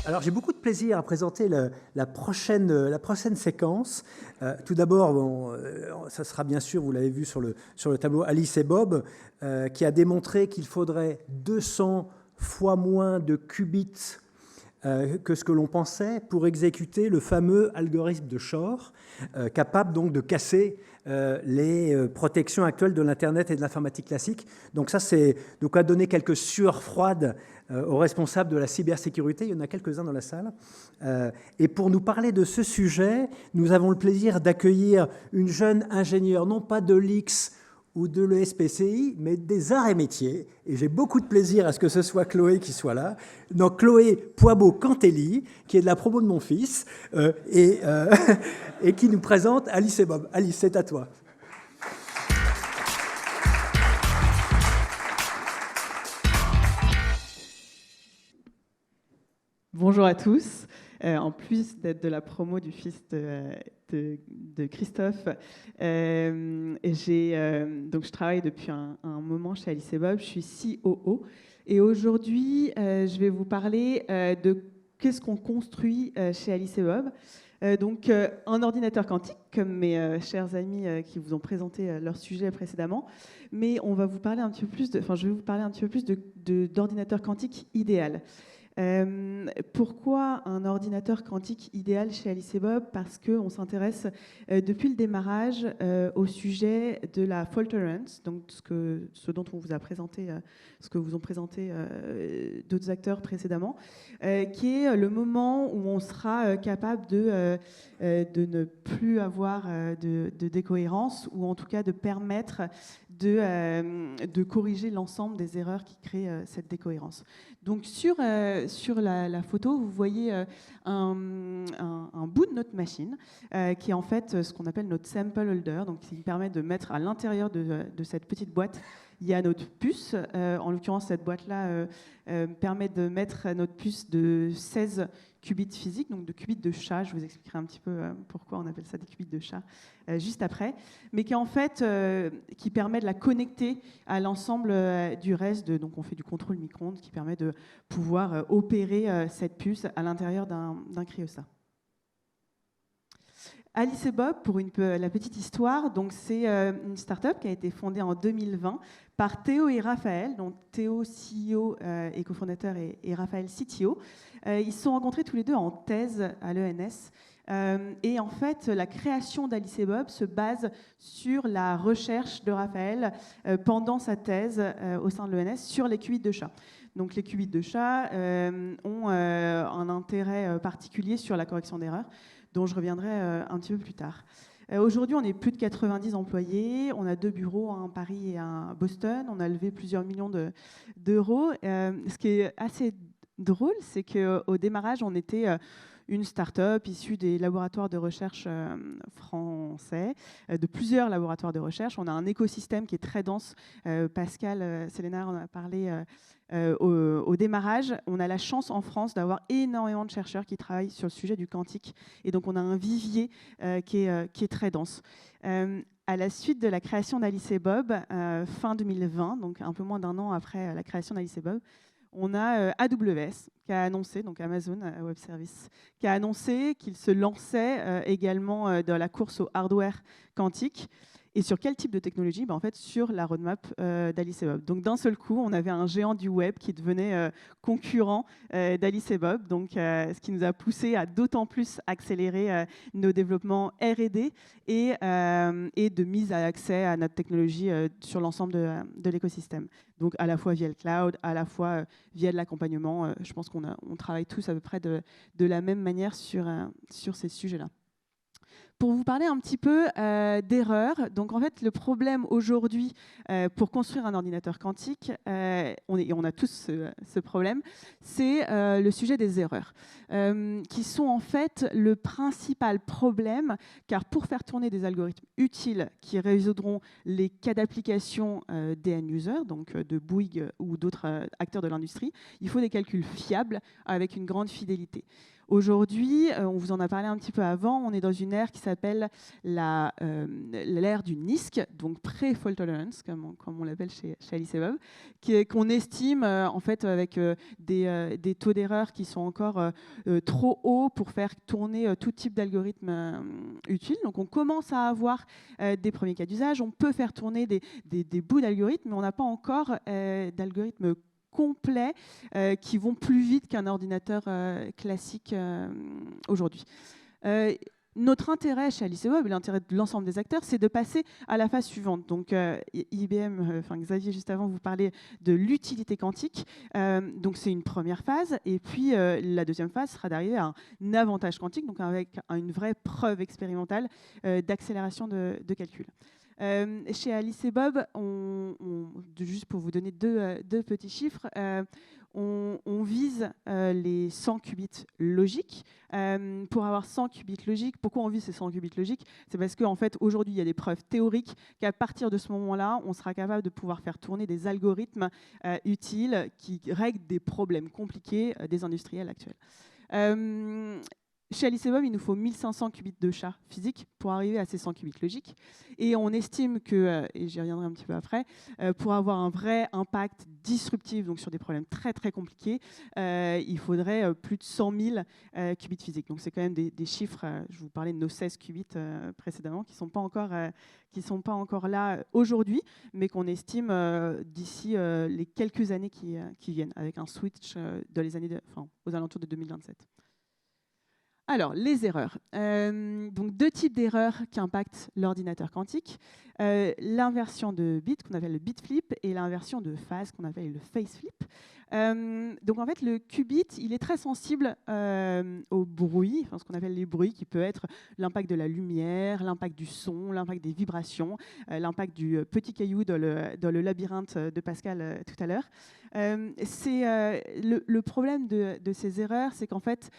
Alors, j'ai beaucoup de plaisir à présenter la prochaine séquence. Tout d'abord, ça sera bien sûr, vous l'avez vu sur le tableau, Alice et Bob, qui a démontré qu'il faudrait 200 fois moins de qubits que ce que l'on pensait pour exécuter le fameux algorithme de Shor, capable donc de casser les protections actuelles de l'Internet et de l'informatique classique. Donc ça, c'est de quoi donner quelques sueurs froides aux responsables de la cybersécurité. Il y en a quelques-uns dans la salle. Et pour nous parler de ce sujet, nous avons le plaisir d'accueillir une jeune ingénieure, non pas de l'X ou de l'ESPCI, mais des arts et métiers. Et j'ai beaucoup de plaisir à ce que ce soit Chloé qui soit là. Donc Chloé Poibeau-Cantelli, qui est de la promo de mon fils, et qui nous présente Alice et Bob. Alice, c'est à toi. Bonjour à tous. En plus d'être de la promo du fils de Christophe, donc je travaille depuis un moment chez Alice et Bob, je suis COO. Et aujourd'hui, je vais vous parler de qu'est-ce qu'on construit chez Alice et Bob. Donc, un ordinateur quantique, comme mes chers amis qui vous ont présenté leur sujet précédemment. Mais on va vous parler un petit peu plus je vais vous parler un petit peu plus d'ordinateur quantique idéal. Pourquoi un ordinateur quantique idéal chez Alice et Bob? Parce qu'on s'intéresse depuis le démarrage au sujet de la fault tolerance, donc ce dont on vous a présenté, ce que vous ont présenté d'autres acteurs précédemment, qui est le moment où on sera capable de ne plus avoir de décohérence, ou en tout cas de permettre de corriger l'ensemble des erreurs qui créent cette décohérence. Donc sur la photo, vous voyez un bout de notre machine qui est en fait ce qu'on appelle notre sample holder, donc qui permet de mettre à l'intérieur de cette petite boîte, il y a notre puce. En l'occurrence, cette boîte-là permet de mettre notre puce de 16 qubits physiques, donc de qubits de chat. Je vous expliquerai un petit peu pourquoi on appelle ça des qubits de chat juste après, mais qui en fait qui permet de la connecter à l'ensemble du reste. Donc on fait du contrôle micro-ondes qui permet de pouvoir opérer cette puce à l'intérieur d'un cryostat. Alice et Bob, pour la petite histoire, donc c'est une start-up qui a été fondée en 2020 par Théo et Raphaël, donc Théo CEO et cofondateur et Raphaël CTO. Ils se sont rencontrés tous les deux en thèse à l'ENS. Et en fait, la création d'Alice et Bob se base sur la recherche de Raphaël pendant sa thèse au sein de l'ENS sur les qubits de chat. Donc les qubits de chat ont un intérêt particulier sur la correction d'erreurs, dont je reviendrai un petit peu plus tard. Aujourd'hui, on est plus de 90 employés. On a 2 bureaux, un à Paris et un à Boston. On a levé plusieurs millions d'euros. Ce qui est assez drôle, c'est qu'au démarrage, on était une start-up issue des laboratoires de recherche français, de plusieurs laboratoires de recherche. On a un écosystème qui est très dense. Pascal Sélénard en a parlé au démarrage. On a la chance en France d'avoir énormément de chercheurs qui travaillent sur le sujet du quantique. Et donc, on a un vivier qui est très dense. À la suite de la création d'Alice et Bob, fin 2020, donc un peu moins d'un an après la création d'Alice et Bob, on a AWS qui a annoncé, donc Amazon Web Services, qui a annoncé qu'il se lançait également dans la course au hardware quantique. Et sur quel type de technologie? En fait, sur la roadmap d'Alice et Bob. Donc, d'un seul coup, on avait un géant du web qui devenait concurrent d'Alice et Bob, donc, ce qui nous a poussé à d'autant plus accélérer nos développements R&D et de mise à accès à notre technologie sur l'ensemble de l'écosystème. Donc, à la fois via le cloud, à la fois via de l'accompagnement. Je pense qu'on travaille tous à peu près de la même manière sur ces sujets-là. Pour vous parler un petit peu d'erreurs, donc en fait le problème aujourd'hui pour construire un ordinateur quantique, on a tous ce problème, c'est le sujet des erreurs, qui sont en fait le principal problème, car pour faire tourner des algorithmes utiles qui résoudront les cas d'application des end-users, donc de Bouygues ou d'autres acteurs de l'industrie, il faut des calculs fiables avec une grande fidélité. Aujourd'hui, on vous en a parlé un petit peu avant, on est dans une ère qui s'appelle l'ère du NISC, donc Pre-Fault Tolerance, comme on l'appelle chez Alice et Bob, qu'on estime en fait avec des taux d'erreur qui sont encore trop hauts pour faire tourner tout type d'algorithme utile. Donc on commence à avoir des premiers cas d'usage, on peut faire tourner des bouts d'algorithmes, mais on n'a pas encore d'algorithmes complets qui vont plus vite qu'un ordinateur classique aujourd'hui. Notre intérêt chez Alice et Bob, et l'intérêt de l'ensemble des acteurs, c'est de passer à la phase suivante. Donc IBM, Xavier, juste avant, vous parlez de l'utilité quantique. Donc c'est une première phase. Et puis la deuxième phase sera d'arriver à un avantage quantique, donc avec une vraie preuve expérimentale d'accélération de calcul. Chez Alice et Bob, juste pour vous donner deux petits chiffres, on vise les 100 qubits logiques. Pour avoir 100 qubits logiques, pourquoi on vise ces 100 qubits logiques? C'est parce qu'en fait, aujourd'hui, il y a des preuves théoriques qu'à partir de ce moment-là, on sera capable de pouvoir faire tourner des algorithmes utiles qui règlent des problèmes compliqués des industriels actuels. Chez Alice et Bob, il nous faut 1500 qubits de chat physique pour arriver à ces 100 qubits logiques. Et on estime que, et j'y reviendrai un petit peu après, pour avoir un vrai impact disruptif, donc sur des problèmes très très compliqués, il faudrait plus de 100 000 qubits physiques. Donc c'est quand même des chiffres, je vous parlais de nos 16 qubits précédemment, qui ne sont pas encore là aujourd'hui, mais qu'on estime d'ici les quelques années qui viennent, avec un switch aux alentours de 2027. Alors, les erreurs. Donc, deux types d'erreurs qui impactent l'ordinateur quantique. L'inversion de bit, qu'on appelle le bit flip, et l'inversion de phase, qu'on appelle le phase flip. Donc, en fait, le qubit, il est très sensible au bruit, ce qu'on appelle les bruits, qui peut être l'impact de la lumière, l'impact du son, l'impact des vibrations, l'impact du petit caillou dans le labyrinthe de Pascal tout à l'heure. Le problème de ces erreurs, c'est qu'en fait,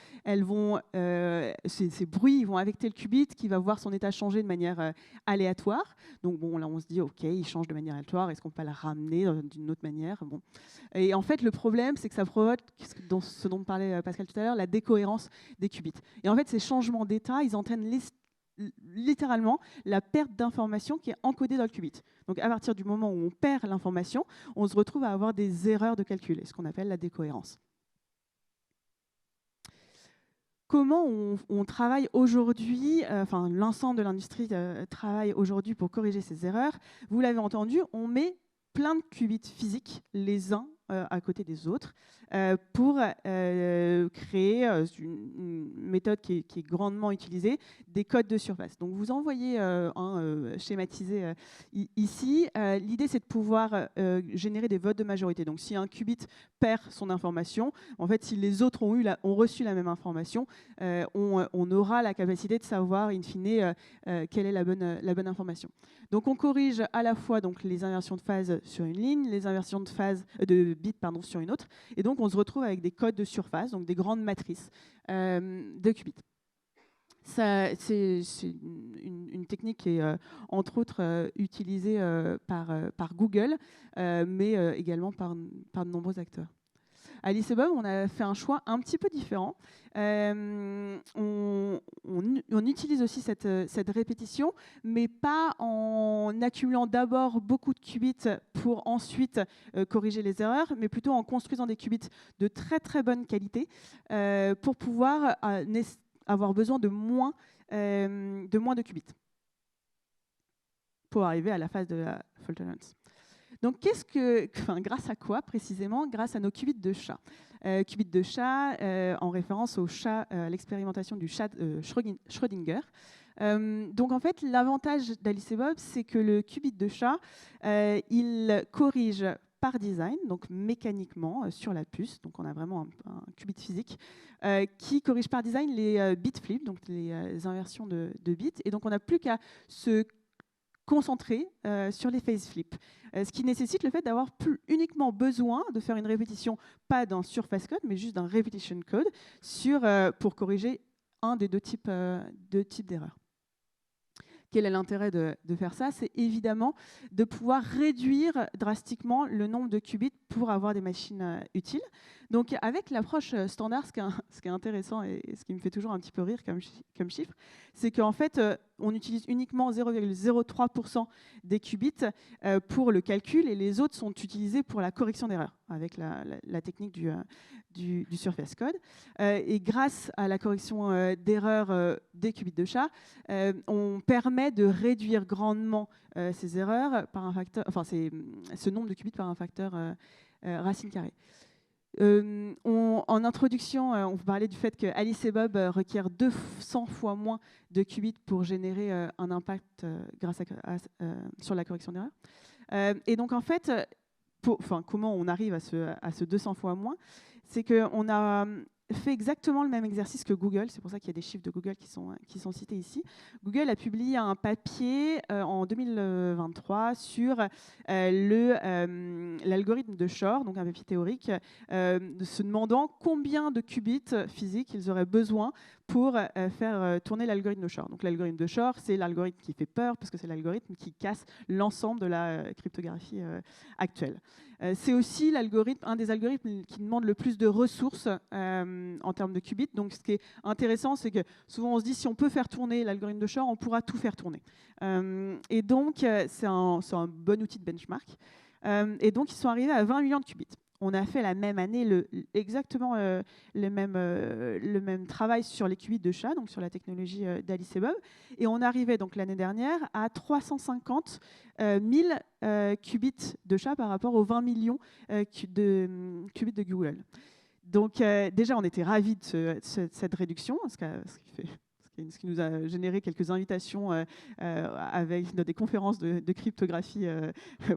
ces bruits vont affecter le qubit qui va voir son état changer de manière aléatoire. Donc bon, là on se dit, ok, il change de manière aléatoire, est-ce qu'on peut le ramener d'une autre manière? Bon. Et en fait, le problème, c'est que ça provoque, dans ce dont parlait Pascal tout à l'heure, la décohérence des qubits. Et en fait, ces changements d'état, ils entraînent littéralement la perte d'information qui est encodée dans le qubit. Donc à partir du moment où on perd l'information, on se retrouve à avoir des erreurs de calcul, ce qu'on appelle la décohérence. Comment on travaille aujourd'hui, l'ensemble de l'industrie travaille aujourd'hui pour corriger ces erreurs? Vous l'avez entendu, on met plein de qubits physiques les uns à côté des autres pour créer une méthode qui est grandement utilisée, des codes de surface. Donc vous en voyez un schématisé ici. L'idée, c'est de pouvoir générer des votes de majorité. Donc si un qubit perd son information, en fait, si les autres ont reçu la même information, on aura la capacité de savoir, in fine, quelle est la bonne information. Donc on corrige à la fois donc, les inversions de phase sur une ligne, les inversions de bits sur une autre, et donc on se retrouve avec des codes de surface, donc des grandes matrices de qubits. C'est une technique qui est entre autres utilisée par Google, mais également par de nombreux acteurs. À Alice et Bob, on a fait un choix un petit peu différent. On utilise aussi cette répétition, mais pas en accumulant d'abord beaucoup de qubits pour ensuite corriger les erreurs, mais plutôt en construisant des qubits de très très bonne qualité pour pouvoir avoir besoin de moins de qubits pour arriver à la phase de la fault tolerance. Donc, grâce à quoi précisément? Grâce à nos qubits de chat. Qubits de chat en référence au chat, à l'expérimentation du chat Schrödinger. Donc, en fait, l'avantage d'Alice et Bob, c'est que le qubit de chat, il corrige par design, donc mécaniquement sur la puce. Donc, on a vraiment un qubit physique qui corrige par design les bit flips, donc les inversions de bits. Et donc, on n'a plus qu'à se concentrer sur les phase flips, ce qui nécessite le fait d'avoir plus uniquement besoin de faire une répétition, pas d'un surface code, mais juste d'un repetition code pour corriger un des deux types d'erreurs. Quel est l'intérêt de faire ça? C'est évidemment de pouvoir réduire drastiquement le nombre de qubits pour avoir des machines utiles. Donc avec l'approche standard, ce qui est intéressant et ce qui me fait toujours un petit peu rire comme chiffre, c'est qu'en fait, on utilise uniquement 0,03% des qubits pour le calcul et les autres sont utilisés pour la correction d'erreurs avec la technique du surface code. Et grâce à la correction d'erreurs des qubits de chat, on permet de réduire grandement ces erreurs par un facteur, enfin ce nombre de qubits par un facteur racine carrée. En introduction, on vous parlait du fait que Alice et Bob requiert 200 fois moins de qubits pour générer un impact grâce sur la correction d'erreur. Et donc en fait, comment on arrive à ce 200 fois moins? C'est qu'on a fait exactement le même exercice que Google. C'est pour ça qu'il y a des chiffres de Google qui sont cités ici. Google a publié un papier en 2023 sur l'algorithme de Shor, donc un papier théorique, se demandant combien de qubits physiques ils auraient besoin pour faire tourner l'algorithme de Shor. Donc l'algorithme de Shor, c'est l'algorithme qui fait peur parce que c'est l'algorithme qui casse l'ensemble de la cryptographie actuelle. C'est aussi un des algorithmes qui demande le plus de ressources en termes de qubits. Donc ce qui est intéressant, c'est que souvent on se dit si on peut faire tourner l'algorithme de Shor, on pourra tout faire tourner. Et donc c'est un bon outil de benchmark. Et donc ils sont arrivés à 20 millions de qubits. On a fait la même année exactement le même travail sur les qubits de chat, donc sur la technologie d'Alice et Bob. Et on arrivait donc l'année dernière à 350 000 qubits de chat par rapport aux 20 millions de qubits de Google. Donc déjà, on était ravis de cette réduction, ce qui nous a généré quelques invitations avec des conférences de cryptographie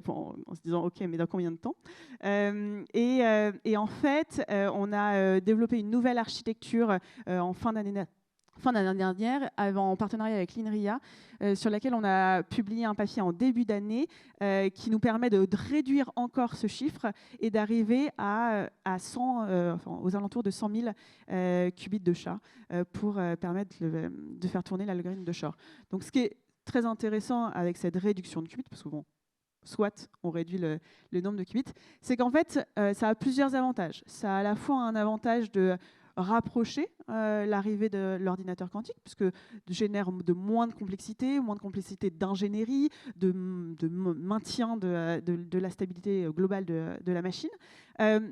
en se disant « Ok, mais dans combien de temps ?» Et en fait, on a développé une nouvelle architecture en fin d'année dernière, en partenariat avec l'INRIA, sur laquelle on a publié un papier en début d'année qui nous permet de réduire encore ce chiffre et d'arriver à 100, aux alentours de 100 000 qubits de chat pour permettre de faire tourner l'algorithme de Shor. Donc ce qui est très intéressant avec cette réduction de qubits, parce que bon, soit on réduit le nombre de qubits, c'est qu'en fait, ça a plusieurs avantages. Ça a à la fois un avantage de rapprocher l'arrivée de l'ordinateur quantique, puisque génère de moins de complexité d'ingénierie, de maintien de la stabilité globale de la machine.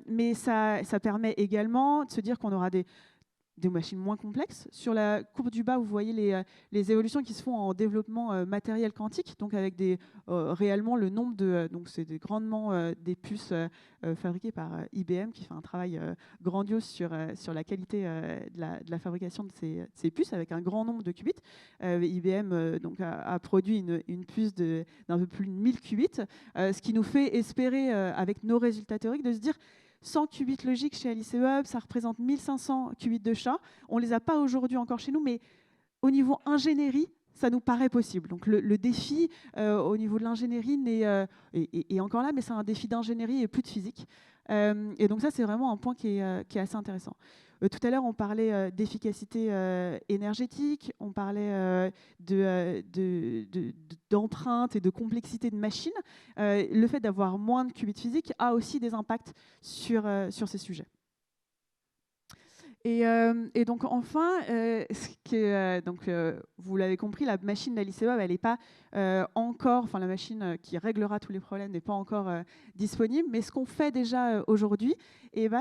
Mais ça permet également de se dire qu'on aura des machines moins complexes. Sur la courbe du bas, vous voyez les évolutions qui se font en développement matériel quantique, donc avec réellement le nombre donc c'est grandement des puces fabriquées par IBM, qui fait un travail grandiose sur la qualité de la fabrication de ces puces, avec un grand nombre de qubits. IBM donc a produit une puce d'un peu plus de 1000 qubits, ce qui nous fait espérer, avec nos résultats théoriques, de se dire 100 qubits logiques chez Alice et Bob, ça représente 1500 qubits de chat. On ne les a pas aujourd'hui encore chez nous, mais au niveau ingénierie, ça nous paraît possible. Donc le défi au niveau de l'ingénierie est encore là, mais c'est un défi d'ingénierie et plus de physique. Et donc ça, c'est vraiment un point qui est assez intéressant. Tout à l'heure, on parlait d'efficacité énergétique, on parlait d'empreinte et de complexité de machine. Le fait d'avoir moins de qubits physiques a aussi des impacts sur ces sujets. Et donc enfin, vous l'avez compris, la machine d'Alice et Bob, elle n'est pas encore, enfin la machine qui réglera tous les problèmes n'est pas encore disponible, mais ce qu'on fait déjà aujourd'hui,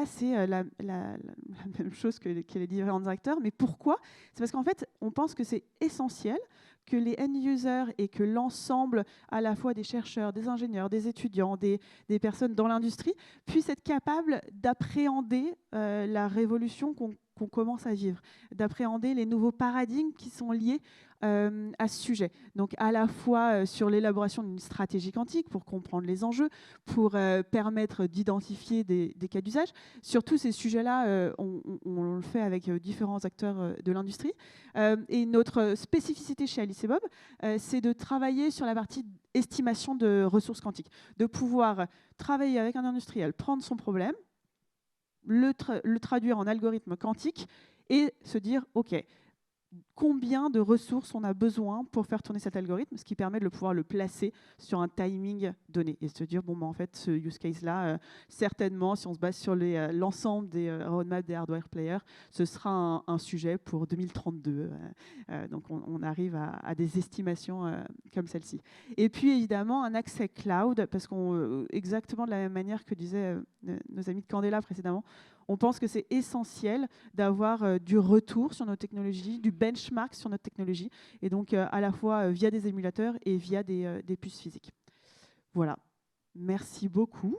c'est la même chose que les différents acteurs. Mais pourquoi? C'est parce qu'en fait, on pense que c'est essentiel que les end-users et que l'ensemble à la fois des chercheurs, des ingénieurs, des étudiants, des personnes dans l'industrie puissent être capables d'appréhender la révolution qu'on commence à vivre, d'appréhender les nouveaux paradigmes qui sont liés à ce sujet. Donc à la fois sur l'élaboration d'une stratégie quantique pour comprendre les enjeux, pour permettre d'identifier des cas d'usage. Sur tous ces sujets-là, on le fait avec différents acteurs de l'industrie. Et notre spécificité chez Alice et Bob, c'est de travailler sur la partie estimation de ressources quantiques, de pouvoir travailler avec un industriel, prendre son problème, le traduire en algorithme quantique et se dire, OK, combien de ressources on a besoin pour faire tourner cet algorithme, ce qui permet de pouvoir le placer sur un timing donné et se dire, bon, en fait, ce use case-là, certainement, si on se base sur l'ensemble des roadmaps des hardware players, ce sera un sujet pour 2032. Donc, on arrive à des estimations comme celle-ci. Et puis, évidemment, un accès cloud, parce exactement de la même manière que disaient nos amis de Candela précédemment, on pense que c'est essentiel d'avoir du retour sur nos technologies, du benchmark sur notre technologie, et donc à la fois via des émulateurs et via des puces physiques. Voilà. Merci beaucoup.